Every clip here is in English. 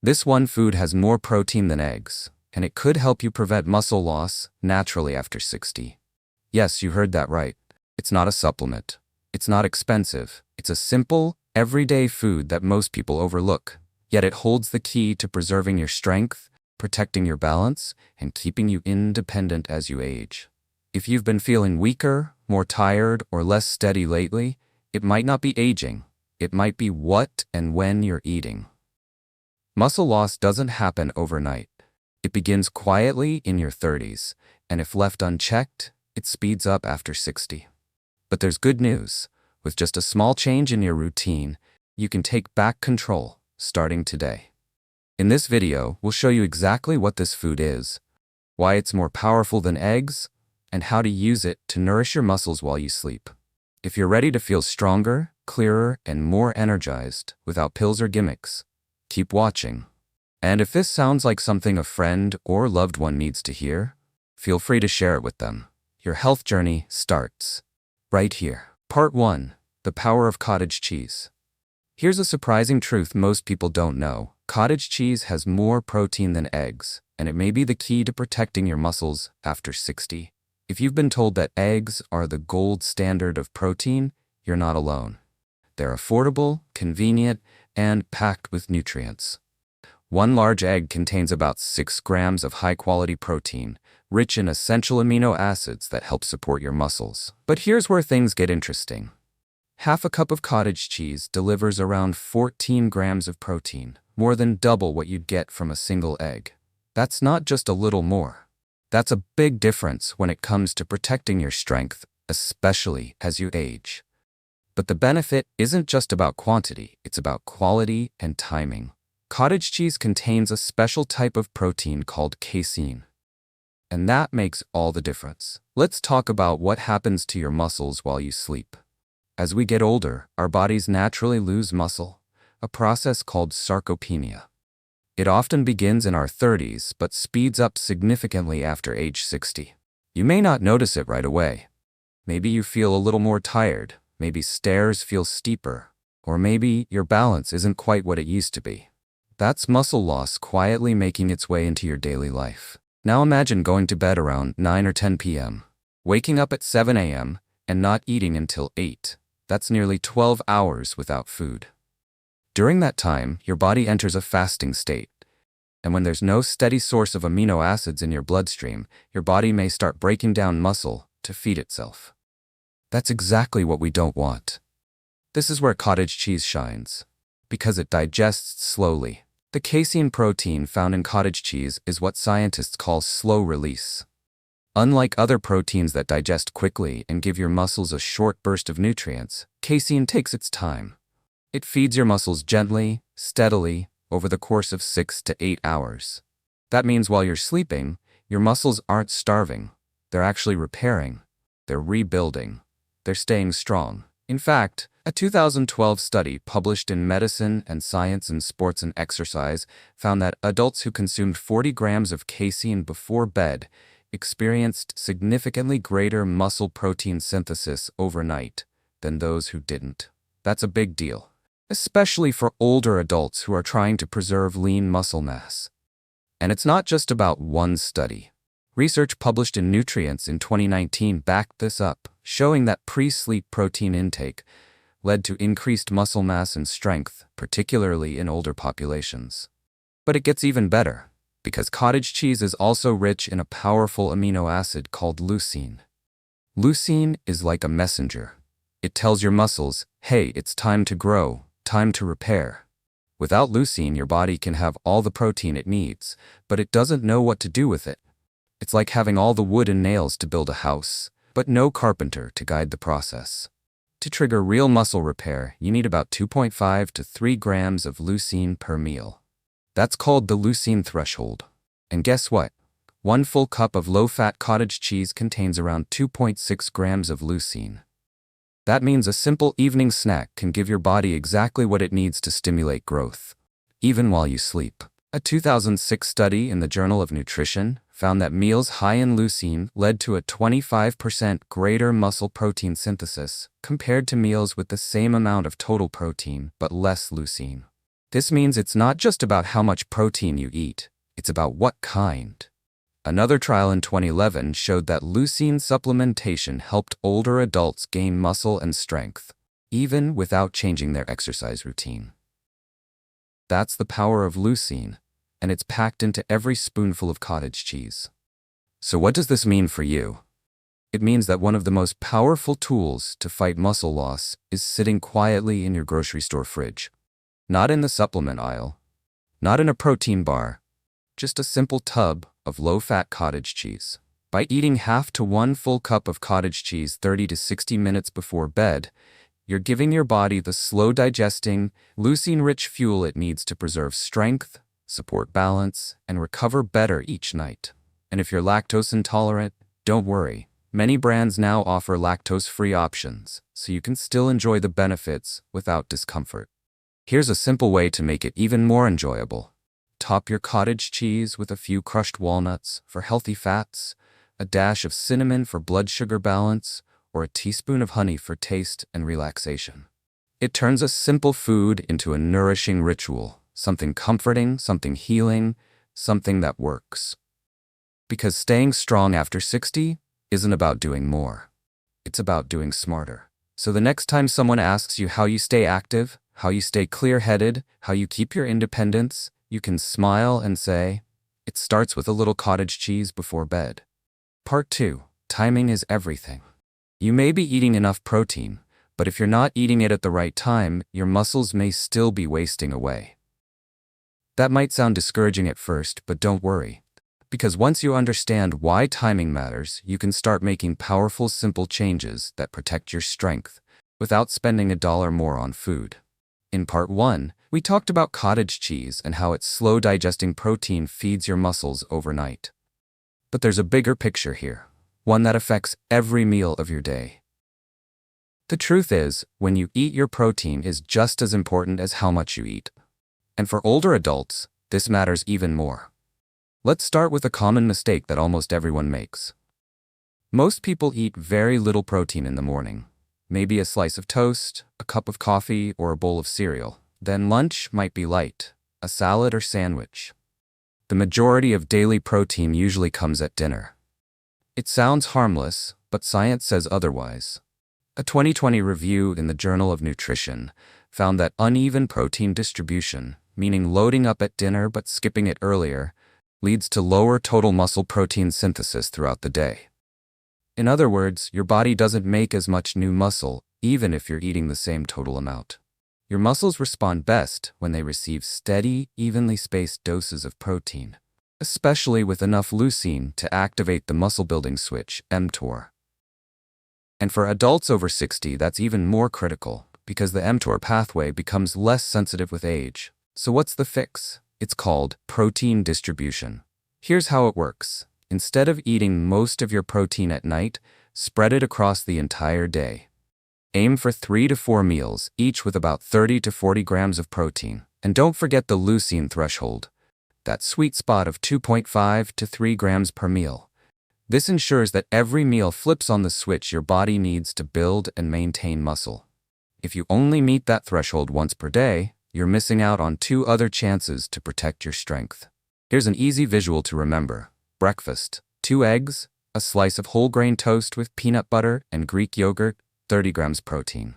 This one food has more protein than eggs, and it could help you prevent muscle loss naturally after 60. Yes, you heard that right. It's not a supplement. It's not expensive. It's a simple, everyday food that most people overlook. Yet it holds the key to preserving your strength, protecting your balance, and keeping you independent as you age. If you've been feeling weaker, more tired, or less steady lately, it might not be aging. It might be what and when you're eating. Muscle loss doesn't happen overnight. It begins quietly in your 30s, and if left unchecked, it speeds up after 60. But there's good news. With just a small change in your routine, you can take back control, starting today. In this video, we'll show you exactly what this food is, why it's more powerful than eggs, and how to use it to nourish your muscles while you sleep. If you're ready to feel stronger, clearer, and more energized without pills or gimmicks, keep watching. And if this sounds like something a friend or loved one needs to hear, feel free to share it with them. Your health journey starts right here. Part 1. The power of cottage cheese. Here's a surprising truth most people don't know. Cottage cheese has more protein than eggs, and it may be the key to protecting your muscles after 60. If you've been told that eggs are the gold standard of protein, you're not alone. They're affordable, convenient, and packed with nutrients. One large egg contains about 6 grams of high-quality protein, rich in essential amino acids that help support your muscles. But here's where things get interesting. Half a cup of cottage cheese delivers around 14 grams of protein, more than double what you'd get from a single egg. That's not just a little more. That's a big difference when it comes to protecting your strength, especially as you age. But the benefit isn't just about quantity, it's about quality and timing. Cottage cheese contains a special type of protein called casein, and that makes all the difference. Let's talk about what happens to your muscles while you sleep. As we get older, our bodies naturally lose muscle, a process called sarcopenia. It often begins in our 30s, but speeds up significantly after age 60. You may not notice it right away. Maybe you feel a little more tired, maybe stairs feel steeper, or maybe your balance isn't quite what it used to be. That's muscle loss quietly making its way into your daily life. Now imagine going to bed around 9 or 10 p.m., waking up at 7 a.m., and not eating until 8. That's nearly 12 hours without food. During that time, your body enters a fasting state. And when there's no steady source of amino acids in your bloodstream, your body may start breaking down muscle to feed itself. That's exactly what we don't want. This is where cottage cheese shines, because it digests slowly. The casein protein found in cottage cheese is what scientists call slow release. Unlike other proteins that digest quickly and give your muscles a short burst of nutrients, casein takes its time. It feeds your muscles gently, steadily, over the course of 6 to 8 hours. That means while you're sleeping, your muscles aren't starving. They're actually repairing. They're rebuilding. They're staying strong. In fact, a 2012 study published in Medicine and Science in Sports and Exercise found that adults who consumed 40 grams of casein before bed experienced significantly greater muscle protein synthesis overnight than those who didn't. That's a big deal, especially for older adults who are trying to preserve lean muscle mass. And it's not just about one study. Research published in Nutrients in 2019 backed this up, showing that pre-sleep protein intake led to increased muscle mass and strength, particularly in older populations. But it gets even better, because cottage cheese is also rich in a powerful amino acid called leucine. Leucine is like a messenger. It tells your muscles, hey, it's time to grow, time to repair. Without leucine, your body can have all the protein it needs, but it doesn't know what to do with it. It's like having all the wood and nails to build a house, but no carpenter to guide the process. To trigger real muscle repair, you need about 2.5 to 3 grams of leucine per meal. That's called the leucine threshold. And guess what? 1 full cup of low-fat cottage cheese contains around 2.6 grams of leucine. That means a simple evening snack can give your body exactly what it needs to stimulate growth, even while you sleep. A 2006 study in the Journal of Nutrition found that meals high in leucine led to a 25% greater muscle protein synthesis compared to meals with the same amount of total protein but less leucine. This means it's not just about how much protein you eat, it's about what kind. Another trial in 2011 showed that leucine supplementation helped older adults gain muscle and strength, even without changing their exercise routine. That's the power of leucine, and it's packed into every spoonful of cottage cheese. So what does this mean for you? It means that one of the most powerful tools to fight muscle loss is sitting quietly in your grocery store fridge. Not in the supplement aisle, not in a protein bar, just a simple tub of low-fat cottage cheese. By eating half to 1 full cup of cottage cheese 30 to 60 minutes before bed, you're giving your body the slow-digesting, leucine-rich fuel it needs to preserve strength, support balance, and recover better each night. And if you're lactose intolerant, don't worry. Many brands now offer lactose-free options, so you can still enjoy the benefits without discomfort. Here's a simple way to make it even more enjoyable. Top your cottage cheese with a few crushed walnuts for healthy fats, a dash of cinnamon for blood sugar balance, or a teaspoon of honey for taste and relaxation. It turns a simple food into a nourishing ritual, something comforting, something healing, something that works. Because staying strong after 60 isn't about doing more. It's about doing smarter. So the next time someone asks you how you stay active, how you stay clear-headed, how you keep your independence, you can smile and say, it starts with a little cottage cheese before bed. Part 2. Timing is everything. You may be eating enough protein, but if you're not eating it at the right time, your muscles may still be wasting away. That might sound discouraging at first, but don't worry. Because once you understand why timing matters, you can start making powerful, simple changes that protect your strength without spending $1 more on food. In Part 1, we talked about cottage cheese and how its slow-digesting protein feeds your muscles overnight. But there's a bigger picture here, one that affects every meal of your day. The truth is, when you eat, your protein is just as important as how much you eat. And for older adults, this matters even more. Let's start with a common mistake that almost everyone makes. Most people eat very little protein in the morning. Maybe a slice of toast, a cup of coffee, or a bowl of cereal. Then lunch might be light, a salad or sandwich. The majority of daily protein usually comes at dinner. It sounds harmless, but science says otherwise. A 2020 review in the Journal of Nutrition found that uneven protein distribution, meaning loading up at dinner but skipping it earlier, leads to lower total muscle protein synthesis throughout the day. In other words, your body doesn't make as much new muscle, even if you're eating the same total amount. Your muscles respond best when they receive steady, evenly spaced doses of protein, especially with enough leucine to activate the muscle-building switch, mTOR. And for adults over 60, that's even more critical, because the mTOR pathway becomes less sensitive with age. So what's the fix? It's called protein distribution. Here's how it works. Instead of eating most of your protein at night, spread it across the entire day. Aim for 3 to 4 meals, each with about 30 to 40 grams of protein. And don't forget the leucine threshold, that sweet spot of 2.5 to 3 grams per meal. This ensures that every meal flips on the switch your body needs to build and maintain muscle. If you only meet that threshold once per day, you're missing out on 2 other chances to protect your strength. Here's an easy visual to remember. Breakfast: 2 eggs, a slice of whole grain toast with peanut butter and Greek yogurt, 30 grams protein.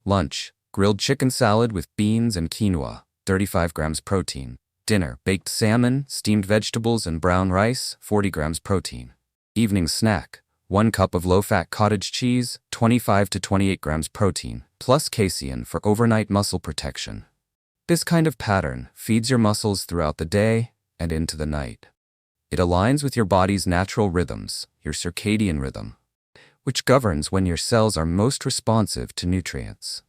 Lunch: grilled chicken salad with beans and quinoa, 35 grams protein. Dinner: baked salmon, steamed vegetables, and brown rice, 40 grams protein. Evening snack: 1 cup of low-fat cottage cheese, 25 to 28 grams protein, plus casein for overnight muscle protection. This kind of pattern feeds your muscles throughout the day and into the night. It aligns with your body's natural rhythms, your circadian rhythm, which governs when your cells are most responsive to nutrients.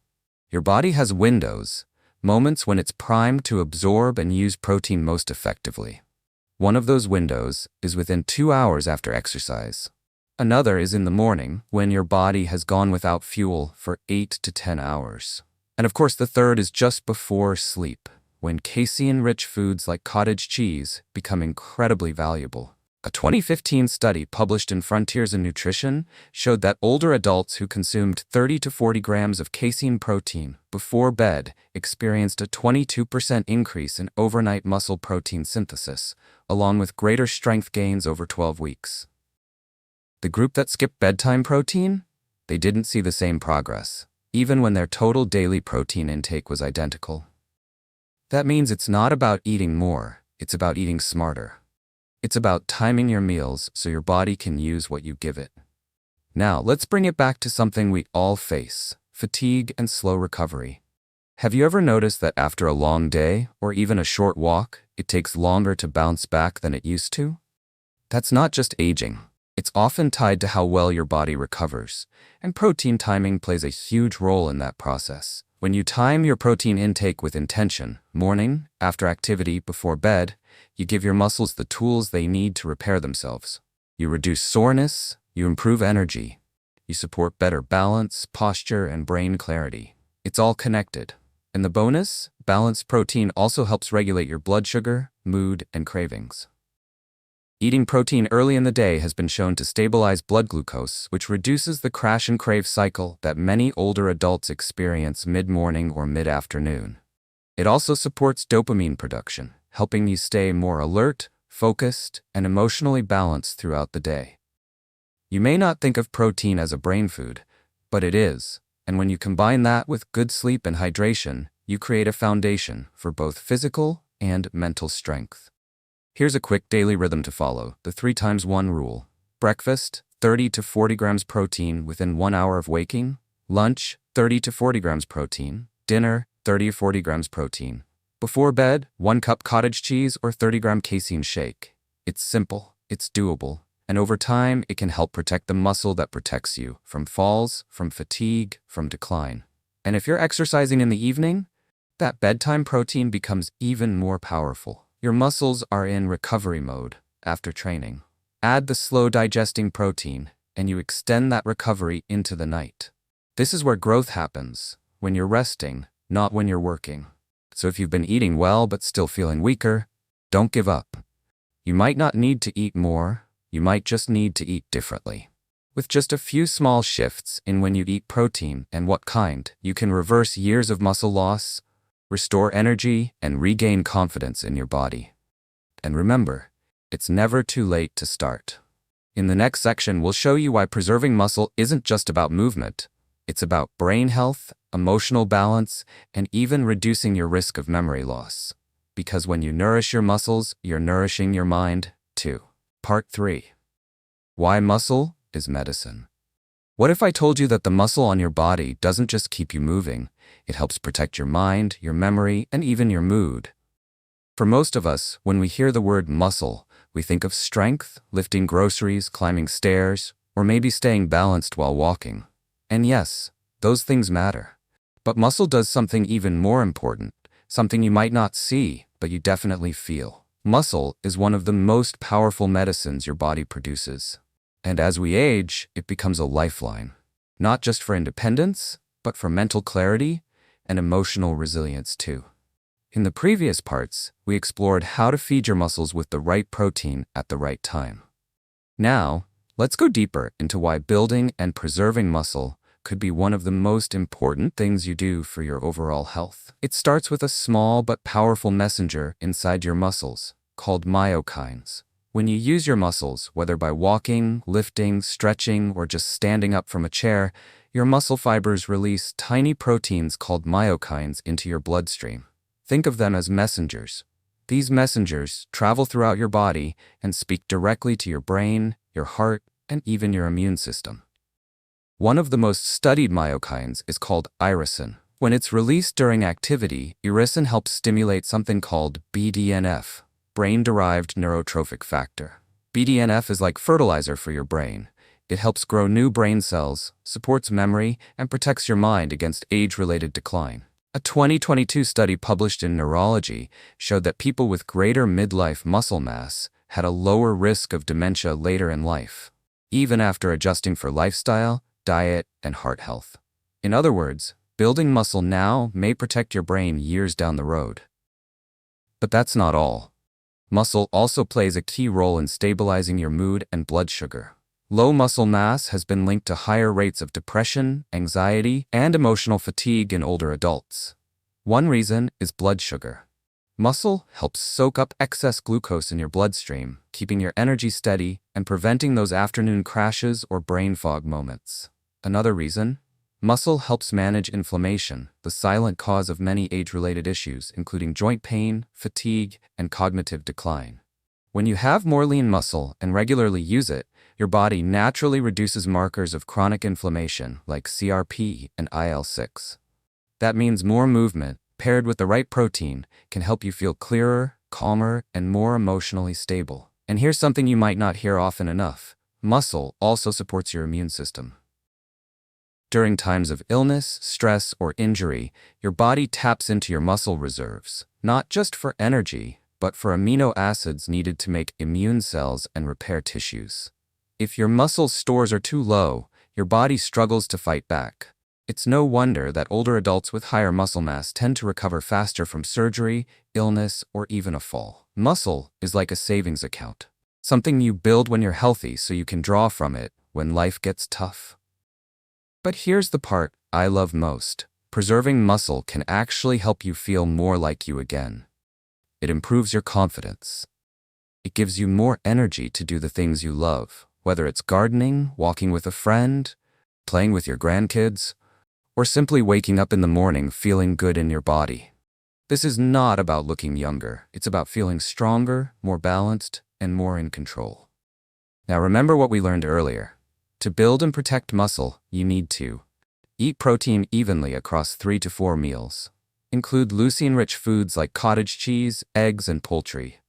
Your body has windows, moments when it's primed to absorb and use protein most effectively. One of those windows is within 2 hours after exercise. Another is in the morning, when your body has gone without fuel for 8 to 10 hours. And of course, the third is just before sleep, when casein-rich foods like cottage cheese become incredibly valuable. A 2015 study published in Frontiers in Nutrition showed that older adults who consumed 30 to 40 grams of casein protein before bed experienced a 22% increase in overnight muscle protein synthesis, along with greater strength gains over 12 weeks. The group that skipped bedtime protein? They didn't see the same progress, even when their total daily protein intake was identical. That means it's not about eating more, it's about eating smarter. It's about timing your meals so your body can use what you give it. Now, let's bring it back to something we all face: fatigue and slow recovery. Have you ever noticed that after a long day, or even a short walk, it takes longer to bounce back than it used to? That's not just aging. It's often tied to how well your body recovers, and protein timing plays a huge role in that process. When you time your protein intake with intention, morning, after activity, before bed, you give your muscles the tools they need to repair themselves. You reduce soreness, you improve energy, you support better balance, posture, and brain clarity. It's all connected. And the bonus? Balanced protein also helps regulate your blood sugar, mood, and cravings. Eating protein early in the day has been shown to stabilize blood glucose, which reduces the crash and crave cycle that many older adults experience mid-morning or mid-afternoon. It also supports dopamine production, helping you stay more alert, focused, and emotionally balanced throughout the day. You may not think of protein as a brain food, but it is, and when you combine that with good sleep and hydration, you create a foundation for both physical and mental strength. Here's a quick daily rhythm to follow: the 3x1 rule. Breakfast, 30 to 40 grams protein within 1 hour of waking. Lunch, 30 to 40 grams protein. Dinner, 30 to 40 grams protein. Before bed, 1 cup cottage cheese or 30-gram casein shake. It's simple, it's doable, and over time, it can help protect the muscle that protects you from falls, from fatigue, from decline. And if you're exercising in the evening, that bedtime protein becomes even more powerful. Your muscles are in recovery mode after training. Add the slow-digesting protein, and you extend that recovery into the night. This is where growth happens, when you're resting, not when you're working. So if you've been eating well but still feeling weaker, don't give up. You might not need to eat more, you might just need to eat differently. With just a few small shifts in when you eat protein and what kind, you can reverse years of muscle loss, restore energy, and regain confidence in your body. And remember, it's never too late to start. In the next section, we'll show you why preserving muscle isn't just about movement. It's about brain health, emotional balance, and even reducing your risk of memory loss. Because when you nourish your muscles, you're nourishing your mind, too. Part 3. Why muscle is medicine. What if I told you that the muscle on your body doesn't just keep you moving, it helps protect your mind, your memory, and even your mood? For most of us, when we hear the word muscle, we think of strength, lifting groceries, climbing stairs, or maybe staying balanced while walking. And yes, those things matter. But muscle does something even more important, something you might not see, but you definitely feel. Muscle is one of the most powerful medicines your body produces. And as we age, it becomes a lifeline, not just for independence, but for mental clarity and emotional resilience too. In the previous parts, we explored how to feed your muscles with the right protein at the right time. Now, let's go deeper into why building and preserving muscle could be one of the most important things you do for your overall health. It starts with a small but powerful messenger inside your muscles, called myokines. When you use your muscles, whether by walking, lifting, stretching, or just standing up from a chair, your muscle fibers release tiny proteins called myokines into your bloodstream. Think of them as messengers. These messengers travel throughout your body and speak directly to your brain, your heart, and even your immune system. One of the most studied myokines is called irisin. When it's released during activity, irisin helps stimulate something called BDNF, brain-derived neurotrophic factor. BDNF is like fertilizer for your brain. It helps grow new brain cells, supports memory, and protects your mind against age-related decline. A 2022 study published in Neurology showed that people with greater midlife muscle mass had a lower risk of dementia later in life, even after adjusting for lifestyle, diet, and heart health. In other words, building muscle now may protect your brain years down the road. But that's not all. Muscle also plays a key role in stabilizing your mood and blood sugar. Low muscle mass has been linked to higher rates of depression, anxiety, and emotional fatigue in older adults. One reason is blood sugar. Muscle helps soak up excess glucose in your bloodstream, keeping your energy steady and preventing those afternoon crashes or brain fog moments. Another reason, muscle helps manage inflammation, the silent cause of many age-related issues, including joint pain, fatigue, and cognitive decline. When you have more lean muscle and regularly use it, your body naturally reduces markers of chronic inflammation like CRP and IL-6. That means more movement, paired with the right protein, can help you feel clearer, calmer, and more emotionally stable. And here's something you might not hear often enough. Muscle also supports your immune system. During times of illness, stress, or injury, your body taps into your muscle reserves, not just for energy, but for amino acids needed to make immune cells and repair tissues. If your muscle stores are too low, your body struggles to fight back. It's no wonder that older adults with higher muscle mass tend to recover faster from surgery, illness, or even a fall. Muscle is like a savings account, something you build when you're healthy so you can draw from it when life gets tough. But here's the part I love most. Preserving muscle can actually help you feel more like you again. It improves your confidence. It gives you more energy to do the things you love, whether it's gardening, walking with a friend, playing with your grandkids, or simply waking up in the morning feeling good in your body. This is not about looking younger. It's about feeling stronger, more balanced, and more in control. Now remember what we learned earlier. To build and protect muscle, you need to eat protein evenly across 3 to 4 meals. Include leucine-rich foods like cottage cheese, eggs, and poultry.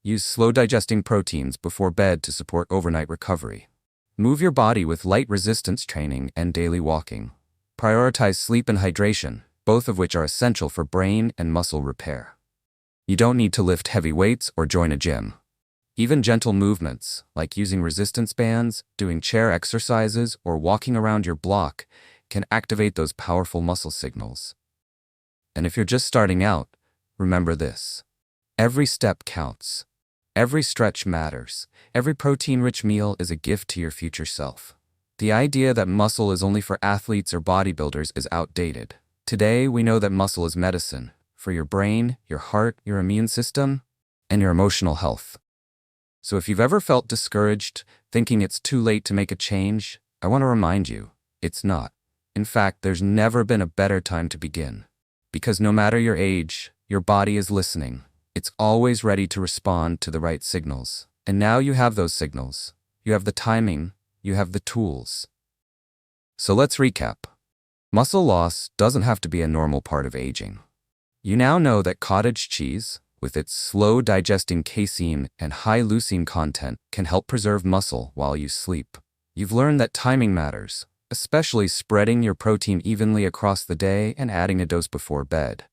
Use slow-digesting proteins before bed to support overnight recovery. Move your body with light resistance training and daily walking. Prioritize sleep and hydration, both of which are essential for brain and muscle repair. You don't need to lift heavy weights or join a gym. Even gentle movements, like using resistance bands, doing chair exercises, or walking around your block, can activate those powerful muscle signals. And if you're just starting out, remember this. Every step counts. Every stretch matters. Every protein-rich meal is a gift to your future self. The idea that muscle is only for athletes or bodybuilders is outdated. Today, we know that muscle is medicine for your brain, your heart, your immune system, and your emotional health. So if you've ever felt discouraged, thinking it's too late to make a change, I want to remind you, it's not. In fact, there's never been a better time to begin. Because no matter your age, your body is listening. It's always ready to respond to the right signals. And now you have those signals. You have the timing. You have the tools. So let's recap. Muscle loss doesn't have to be a normal part of aging. You now know that cottage cheese, with its slow-digesting casein and high leucine content, can help preserve muscle while you sleep. You've learned that timing matters, especially spreading your protein evenly across the day and adding a dose before bed.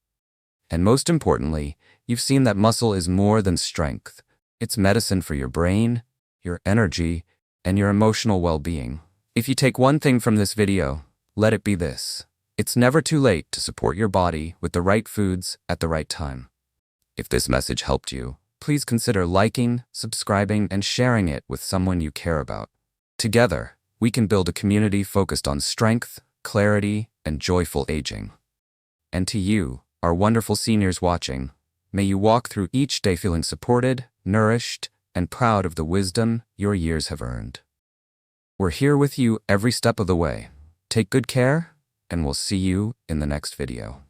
And most importantly, you've seen that muscle is more than strength. It's medicine for your brain, your energy, and your emotional well-being. If you take one thing from this video, let it be this. It's never too late to support your body with the right foods at the right time. If this message helped you, please consider liking, subscribing, and sharing it with someone you care about. Together, we can build a community focused on strength, clarity, and joyful aging. And to you, our wonderful seniors watching, may you walk through each day feeling supported, nourished, and proud of the wisdom your years have earned. We're here with you every step of the way. Take good care, and we'll see you in the next video.